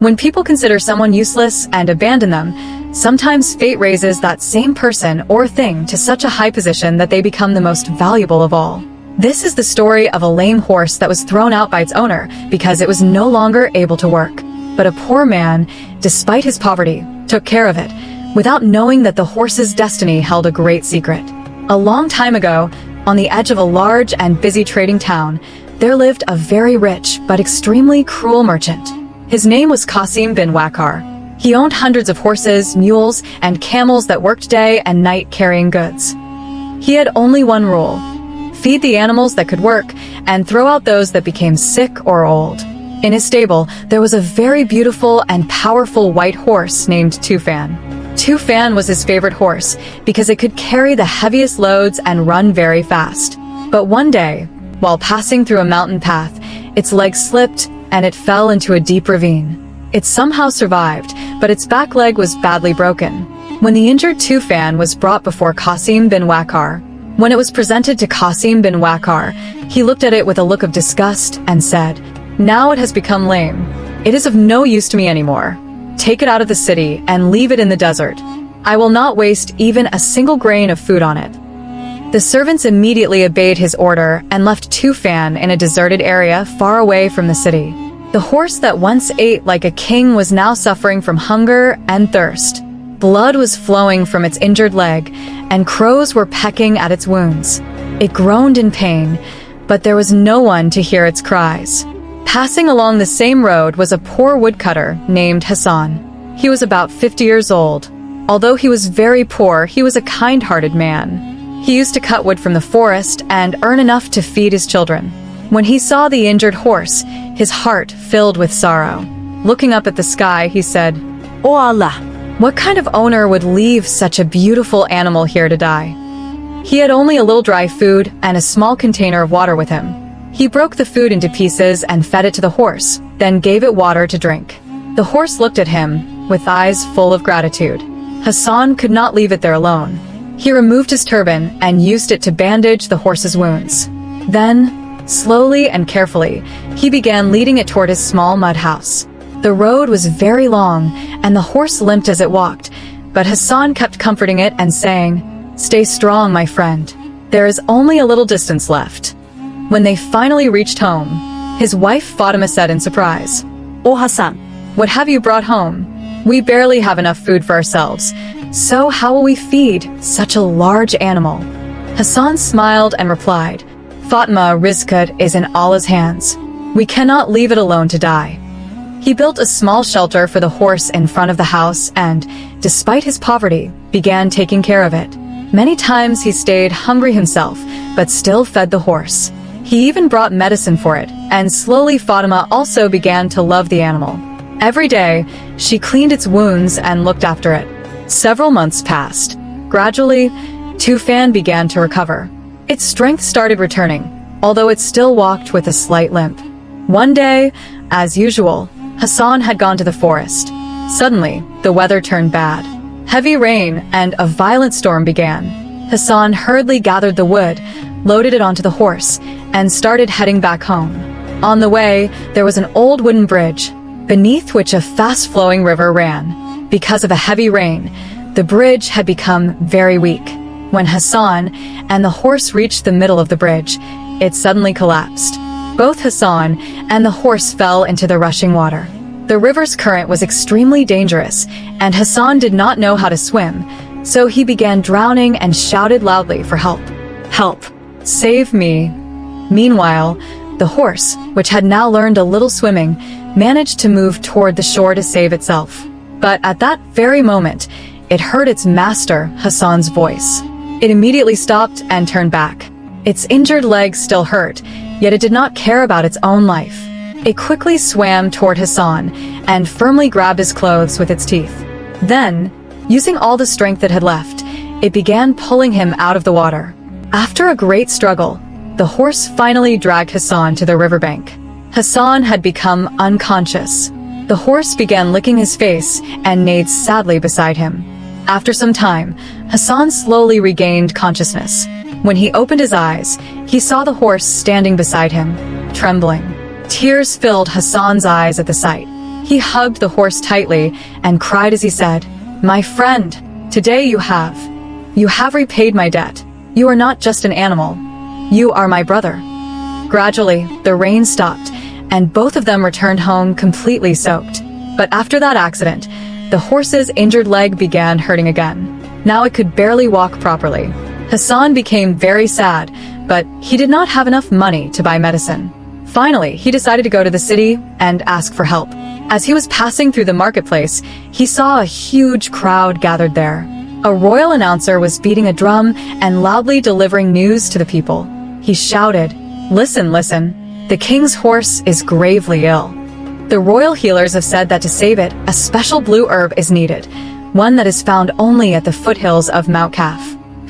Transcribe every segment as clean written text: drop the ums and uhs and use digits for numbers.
When people consider someone useless and abandon them, sometimes fate raises that same person or thing to such a high position that they become the most valuable of all. This is the story of a lame horse that was thrown out by its owner because it was no longer able to work. But a poor man, despite his poverty, took care of it, without knowing that the horse's destiny held a great secret. A long time ago, on the edge of a large and busy trading town, there lived a very rich but extremely cruel merchant. His name was Qasim bin Waqar. He owned hundreds of horses, mules, and camels that worked day and night carrying goods. He had only one rule: feed the animals that could work and throw out those that became sick or old. In his stable, there was a very beautiful and powerful white horse named Tufan. Tufan was his favorite horse because it could carry the heaviest loads and run very fast. But one day, while passing through a mountain path, its leg slipped and it fell into a deep ravine. It somehow survived, but its back leg was badly broken. When the injured Tufan was brought before Qasim bin Waqar, when it was presented to Qasim bin Waqar, he looked at it with a look of disgust and said, "Now it has become lame. It is of no use to me anymore. Take it out of the city and leave it in the desert. I will not waste even a single grain of food on it." The servants immediately obeyed his order and left Tufan in a deserted area far away from the city. The horse that once ate like a king was now suffering from hunger and thirst. Blood was flowing from its injured leg, and crows were pecking at its wounds. It groaned in pain, but there was no one to hear its cries. Passing along the same road was a poor woodcutter named Hasan. He was about 50 years old. Although he was very poor, he was a kind-hearted man. He used to cut wood from the forest and earn enough to feed his children. When he saw the injured horse, his heart filled with sorrow. Looking up at the sky, he said, "O Allah, what kind of owner would leave such a beautiful animal here to die?" He had only a little dry food and a small container of water with him. He broke the food into pieces and fed it to the horse, then gave it water to drink. The horse looked at him with eyes full of gratitude. Hasan could not leave it there alone. He removed his turban and used it to bandage the horse's wounds. Then, slowly and carefully, he began leading it toward his small mud house. The road was very long, and the horse limped as it walked, but Hasan kept comforting it and saying, "Stay strong, my friend. There is only a little distance left." When they finally reached home, his wife Fatima said in surprise, "Oh Hasan, what have you brought home? We barely have enough food for ourselves, so how will we feed such a large animal?" Hasan smiled and replied, "Fatima, Rizqat is in Allah's hands. We cannot leave it alone to die." He built a small shelter for the horse in front of the house and, despite his poverty, began taking care of it. Many times he stayed hungry himself, but still fed the horse. He even brought medicine for it, and slowly Fatima also began to love the animal. Every day, she cleaned its wounds and looked after it. Several months passed. Gradually, Tufan began to recover. Its strength started returning, although it still walked with a slight limp. One day, as usual, Hasan had gone to the forest. Suddenly, the weather turned bad. Heavy rain and a violent storm began. Hasan hurriedly gathered the wood, loaded it onto the horse, and started heading back home. On the way, there was an old wooden bridge, beneath which a fast-flowing river ran. Because of a heavy rain, the bridge had become very weak. When Hasan and the horse reached the middle of the bridge, it suddenly collapsed. Both Hasan and the horse fell into the rushing water. The river's current was extremely dangerous, and Hasan did not know how to swim, so he began drowning and shouted loudly for help. "Help! Save me!" Meanwhile, the horse, which had now learned a little swimming, managed to move toward the shore to save itself. But at that very moment, it heard its master, Hasan's voice. It immediately stopped and turned back. Its injured leg still hurt, yet it did not care about its own life. It quickly swam toward Hasan and firmly grabbed his clothes with its teeth. Then, using all the strength it had left, it began pulling him out of the water. After a great struggle, the horse finally dragged Hasan to the riverbank. Hasan had become unconscious. The horse began licking his face and neighed sadly beside him. After some time, Hasan slowly regained consciousness. When he opened his eyes, he saw the horse standing beside him, trembling. Tears filled Hasan's eyes at the sight. He hugged the horse tightly and cried as he said, "My friend, today you have repaid my debt. You are not just an animal. You are my brother." Gradually, the rain stopped, and both of them returned home completely soaked. But after that accident, the horse's injured leg began hurting again. Now it could barely walk properly. Hasan became very sad, but he did not have enough money to buy medicine. Finally, he decided to go to the city and ask for help. As he was passing through the marketplace, he saw a huge crowd gathered there. A royal announcer was beating a drum and loudly delivering news to the people. He shouted, "Listen, listen, the king's horse is gravely ill. The royal healers have said that to save it, a special blue herb is needed, one that is found only at the foothills of Mount Kaf.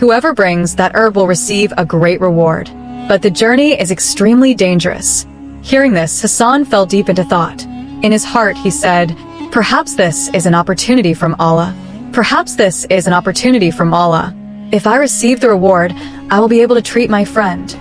Whoever brings that herb will receive a great reward. But the journey is extremely dangerous." Hearing this, Hasan fell deep into thought. In his heart, he said, "Perhaps this is an opportunity from Allah. Perhaps this is an opportunity from Allah. If I receive the reward, I will be able to treat my friend."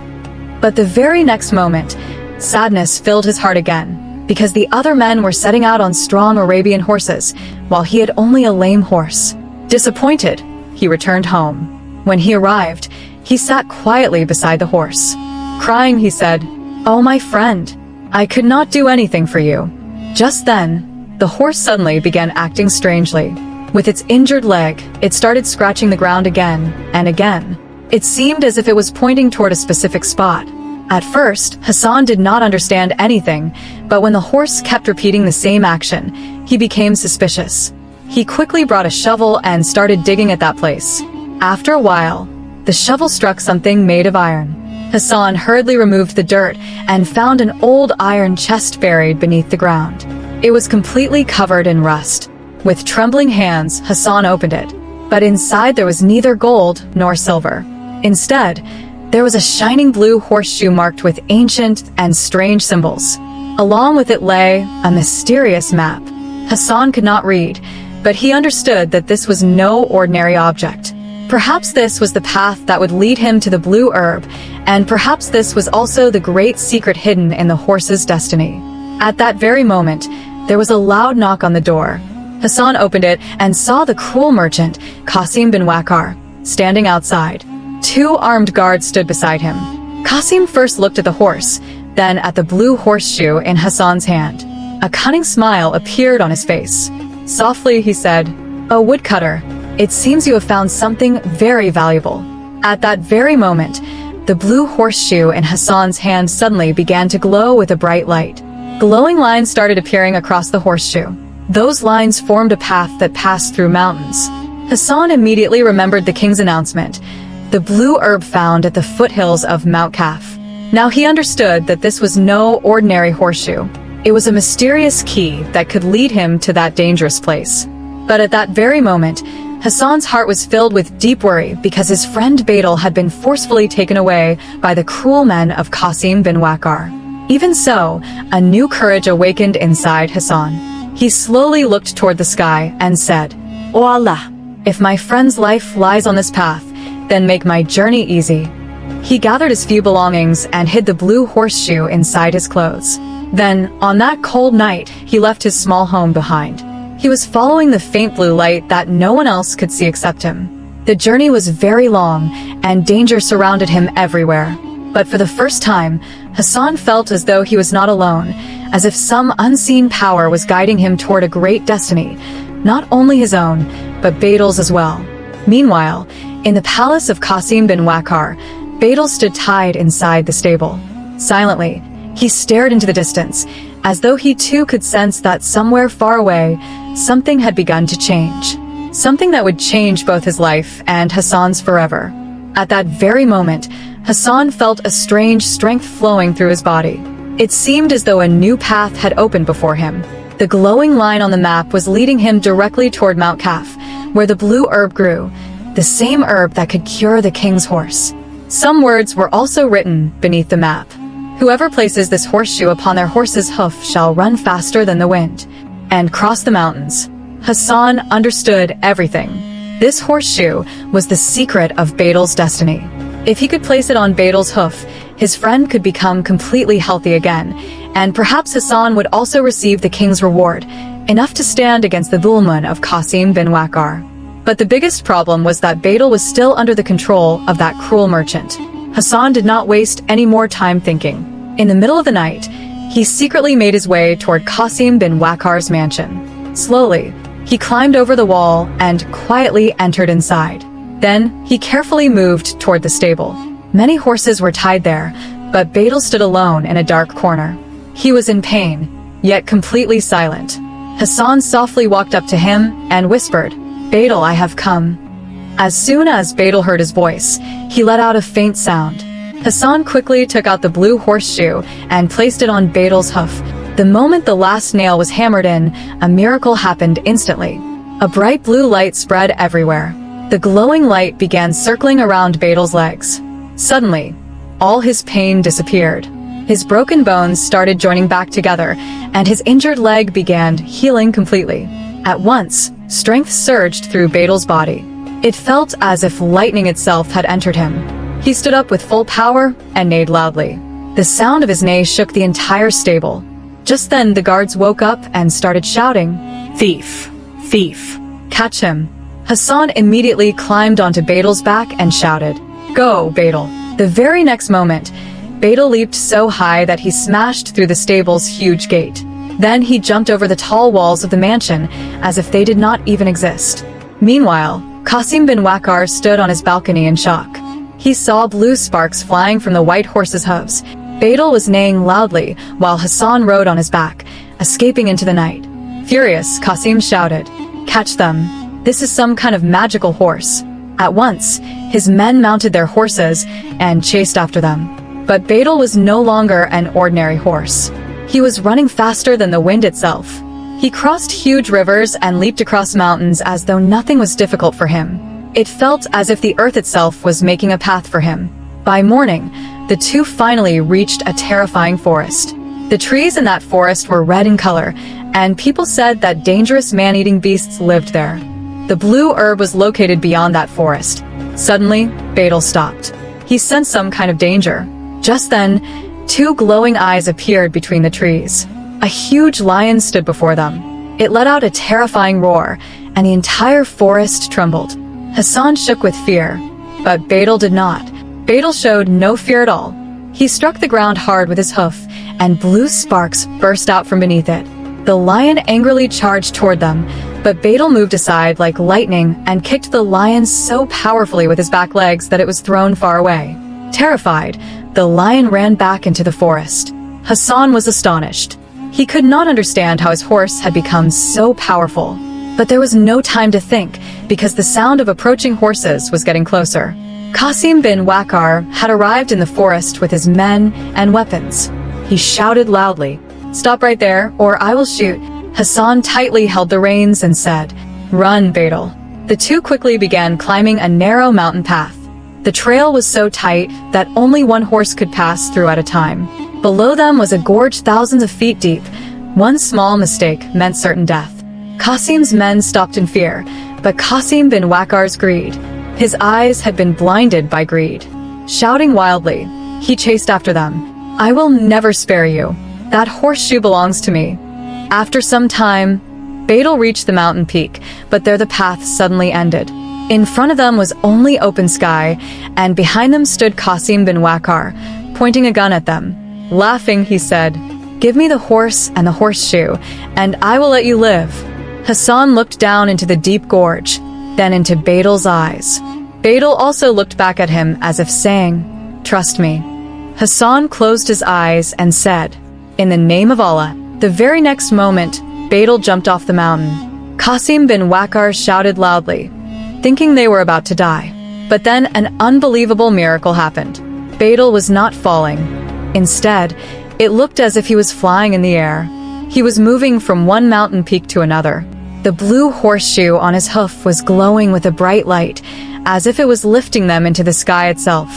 But the very next moment, sadness filled his heart again, because the other men were setting out on strong Arabian horses, while he had only a lame horse. Disappointed, he returned home. When he arrived, he sat quietly beside the horse. Crying, he said, "Oh, my friend, I could not do anything for you." Just then, the horse suddenly began acting strangely. With its injured leg, it started scratching the ground again and again. It seemed as if it was pointing toward a specific spot. At first, Hasan did not understand anything, but when the horse kept repeating the same action, he became suspicious. He quickly brought a shovel and started digging at that place. After a while, the shovel struck something made of iron. Hasan hurriedly removed the dirt and found an old iron chest buried beneath the ground. It was completely covered in rust. With trembling hands, Hasan opened it, but inside there was neither gold nor silver. Instead, there was a shining blue horseshoe marked with ancient and strange symbols. Along with it lay a mysterious map. Hasan could not read, but he understood that this was no ordinary object. Perhaps this was the path that would lead him to the blue herb, and perhaps this was also the great secret hidden in the horse's destiny. At that very moment, there was a loud knock on the door. Hasan opened it and saw the cruel merchant, Qasim bin Waqar, standing outside. 2 armed guards stood beside him. Qasim first looked at the horse, then at the blue horseshoe in Hasan's hand. A cunning smile appeared on his face. Softly, he said, "O woodcutter, it seems you have found something very valuable." At that very moment, the blue horseshoe in Hasan's hand suddenly began to glow with a bright light. Glowing lines started appearing across the horseshoe. Those lines formed a path that passed through mountains. Hasan immediately remembered the king's announcement, the blue herb found at the foothills of Mount Kaf. Now he understood that this was no ordinary horseshoe. It was a mysterious key that could lead him to that dangerous place. But at that very moment, Hasan's heart was filled with deep worry because his friend Bedtime had been forcefully taken away by the cruel men of Qasim bin Waqar. Even so, a new courage awakened inside Hasan. He slowly looked toward the sky and said, "O Allah, if my friend's life lies on this path, then make my journey easy." He gathered his few belongings and hid the blue horseshoe inside his clothes. Then, on that cold night, he left his small home behind. He was following the faint blue light that no one else could see except him. The journey was very long, and danger surrounded him everywhere. But for the first time, Hasan felt as though he was not alone, as if some unseen power was guiding him toward a great destiny, not only his own, but Bedtime's as well. Meanwhile, in the palace of Qasim bin Waqar, Bedtime stood tied inside the stable. Silently, he stared into the distance, as though he too could sense that somewhere far away, something had begun to change. Something that would change both his life and Hasan's forever. At that very moment, Hasan felt a strange strength flowing through his body. It seemed as though a new path had opened before him. The glowing line on the map was leading him directly toward Mount Kaf, where the blue herb grew, the same herb that could cure the king's horse. Some words were also written beneath the map. Whoever places this horseshoe upon their horse's hoof shall run faster than the wind and cross the mountains. Hasan understood everything. This horseshoe was the secret of Bedtime's destiny. If he could place it on Bedtime's hoof, his friend could become completely healthy again, and perhaps Hasan would also receive the king's reward, enough to stand against the Dhulmun of Qasim bin Waqar. But the biggest problem was that Badal was still under the control of that cruel merchant. Hasan did not waste any more time thinking. In the middle of the night, he secretly made his way toward Qasim bin Waqar's mansion. Slowly, he climbed over the wall and quietly entered inside. Then, he carefully moved toward the stable. Many horses were tied there, but Badal stood alone in a dark corner. He was in pain, yet completely silent. Hasan softly walked up to him and whispered, "Badal, I have come." As soon as Badal heard his voice, he let out a faint sound. Hasan quickly took out the blue horseshoe and placed it on Badal's hoof. The moment the last nail was hammered in, a miracle happened instantly. A bright blue light spread everywhere. The glowing light began circling around Badal's legs. Suddenly, all his pain disappeared. His broken bones started joining back together, and his injured leg began healing completely. At once, strength surged through Badal's body. It felt as if lightning itself had entered him. He stood up with full power and neighed loudly. The sound of his neigh shook the entire stable. Just then, the guards woke up and started shouting, "Thief! Thief! Catch him!" Hasan immediately climbed onto Badal's back and shouted, "Go, Badal!" The very next moment, Badal leaped so high that he smashed through the stable's huge gate. Then he jumped over the tall walls of the mansion as if they did not even exist. Meanwhile, Qasim bin Waqar stood on his balcony in shock. He saw blue sparks flying from the white horse's hooves. Badal was neighing loudly while Hasan rode on his back, escaping into the night. Furious, Qasim shouted, "Catch them! This is some kind of magical horse." At once, his men mounted their horses and chased after them. But Badal was no longer an ordinary horse. He was running faster than the wind itself. He crossed huge rivers and leaped across mountains as though nothing was difficult for him. It felt as if the earth itself was making a path for him. By morning, the two finally reached a terrifying forest. The trees in that forest were red in color, and people said that dangerous man-eating beasts lived there. The blue herb was located beyond that forest. Suddenly, Badal stopped. He sensed some kind of danger. Just then, two glowing eyes appeared between the trees. A huge lion stood before them. It let out a terrifying roar, and the entire forest trembled. Hasan shook with fear, but Badal did not. Badal showed no fear at all. He struck the ground hard with his hoof, and blue sparks burst out from beneath it. The lion angrily charged toward them, but Badal moved aside like lightning and kicked the lion so powerfully with his back legs that it was thrown far away. Terrified, the lion ran back into the forest. Hasan was astonished. He could not understand how his horse had become so powerful. But there was no time to think, because the sound of approaching horses was getting closer. Qasim bin Waqar had arrived in the forest with his men and weapons. He shouted loudly, "Stop right there, or I will shoot." Hasan tightly held the reins and said, "Run, Badal." The two quickly began climbing a narrow mountain path. The trail was so tight that only one horse could pass through at a time. Below them was a gorge thousands of feet deep. One small mistake meant certain death. Qasim's men stopped in fear, but Qasim bin Waqar's greed. His eyes had been blinded by greed. Shouting wildly, he chased after them. "I will never spare you. That horseshoe belongs to me." After some time, Badal reached the mountain peak, but there the path suddenly ended. In front of them was only open sky, and behind them stood Qasim bin Waqar, pointing a gun at them. Laughing, he said, "Give me the horse and the horseshoe, and I will let you live." Hasan looked down into the deep gorge, then into Badal's eyes. Badal also looked back at him as if saying, "Trust me." Hasan closed his eyes and said, "In the name of Allah." The very next moment, Badal jumped off the mountain. Qasim bin Waqar shouted loudly, thinking they were about to die. But then an unbelievable miracle happened. Badal was not falling. Instead, it looked as if he was flying in the air. He was moving from one mountain peak to another. The blue horseshoe on his hoof was glowing with a bright light, as if it was lifting them into the sky itself.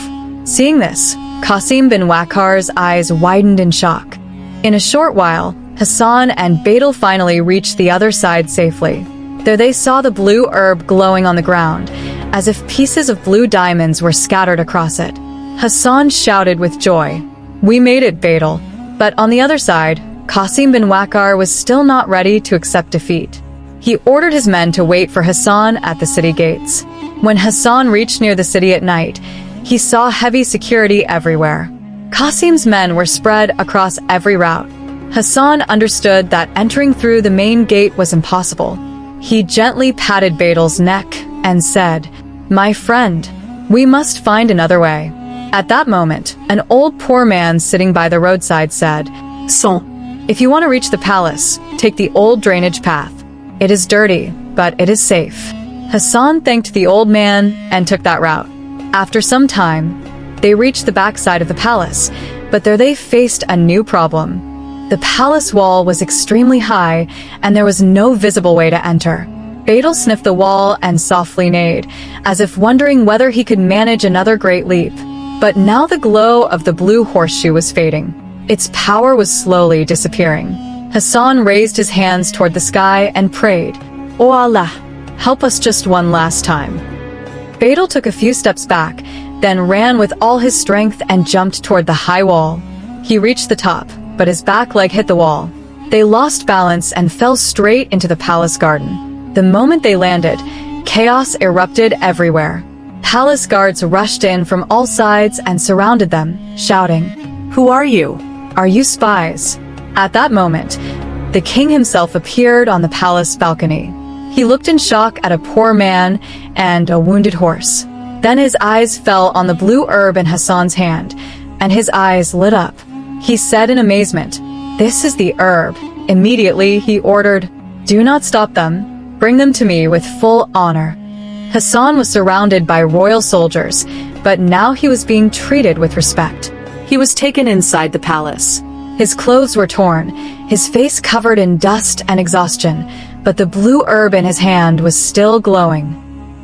Seeing this, Qasim bin Waqar's eyes widened in shock. In a short while, Hasan and Badal finally reached the other side safely. There they saw the blue herb glowing on the ground, as if pieces of blue diamonds were scattered across it. Hasan shouted with joy. "We made it, Badal." But on the other side, Qasim bin Waqar was still not ready to accept defeat. He ordered his men to wait for Hasan at the city gates. When Hasan reached near the city at night, he saw heavy security everywhere. Qasim's men were spread across every route. Hasan understood that entering through the main gate was impossible. He gently patted Badal's neck and said, "My friend, we must find another way." At that moment, an old poor man sitting by the roadside said, "Son, if you want to reach the palace, take the old drainage path. It is dirty, but it is safe." Hasan thanked the old man and took that route. After some time, they reached the backside of the palace, but there they faced a new problem. The palace wall was extremely high, and there was no visible way to enter. Badal sniffed the wall and softly neighed, as if wondering whether he could manage another great leap. But now the glow of the blue horseshoe was fading. Its power was slowly disappearing. Hasan raised his hands toward the sky and prayed, "O Allah, help us just one last time." Badal took a few steps back, then ran with all his strength and jumped toward the high wall. He reached the top, but his back leg hit the wall. They lost balance and fell straight into the palace garden. The moment they landed, chaos erupted everywhere. Palace guards rushed in from all sides and surrounded them, shouting, "Who are you? Are you spies?" At that moment, the king himself appeared on the palace balcony. He looked in shock at a poor man and a wounded horse. Then his eyes fell on the blue herb in Hasan's hand, and his eyes lit up. He said in amazement, "This is the herb." Immediately, he ordered, "Do not stop them. Bring them to me with full honor." Hasan was surrounded by royal soldiers, but now he was being treated with respect. He was taken inside the palace. His clothes were torn, his face covered in dust and exhaustion, but the blue herb in his hand was still glowing.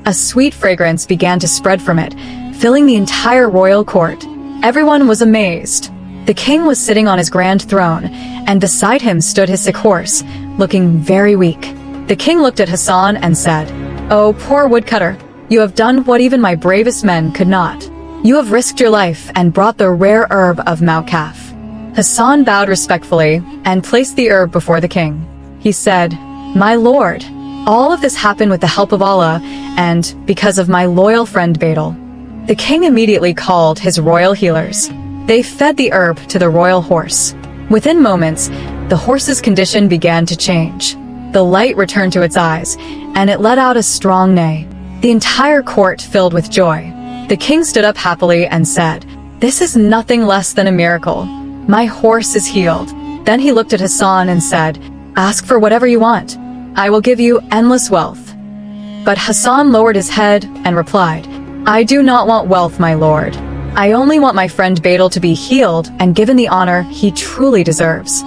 A sweet fragrance began to spread from it, filling the entire royal court. Everyone was amazed. The king was sitting on his grand throne, and beside him stood his sick horse, looking very weak. The king looked at Hasan and said, "Oh, poor woodcutter, you have done what even my bravest men could not. You have risked your life and brought the rare herb of Mount Kaf." Hasan bowed respectfully and placed the herb before the king. He said, "My lord, all of this happened with the help of Allah and because of my loyal friend Badal." The king immediately called his royal healers. They fed the herb to the royal horse. Within moments, the horse's condition began to change. The light returned to its eyes, and it let out a strong neigh. The entire court filled with joy. The king stood up happily and said, "This is nothing less than a miracle. My horse is healed." Then he looked at Hasan and said, "Ask for whatever you want. I will give you endless wealth." But Hasan lowered his head and replied, "I do not want wealth, my lord. I only want my friend Badal to be healed and given the honor he truly deserves."